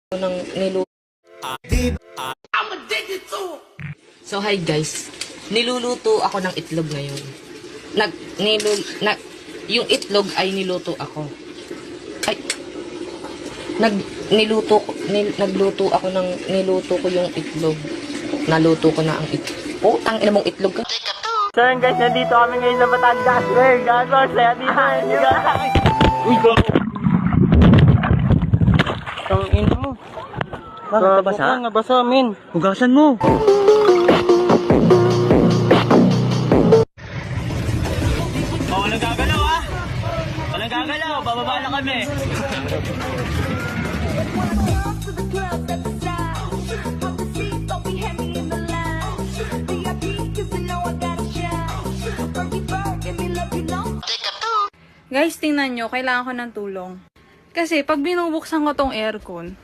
ng niluto. So hi guys, niluluto ako ng itlog ngayon. Yung itlog ay niluto ako. Nagluto ako ng niluto ko yung itlog. Naluto ko na ang itlog. Oh, ang ina mong itlog ka. So yun guys, nandito kami ngayon sa Batangas. Hey, gago, saya dito guys. Uy, go. Ang ino mo. Nabasa? Nabasa, min. Hugasan mo. Oh, walang gagalaw ah. Walang gagalaw, bababa na kami. Guys, tingnan nyo, kailangan ko ng tulong. Kasi pag binubuksan ko tong aircon,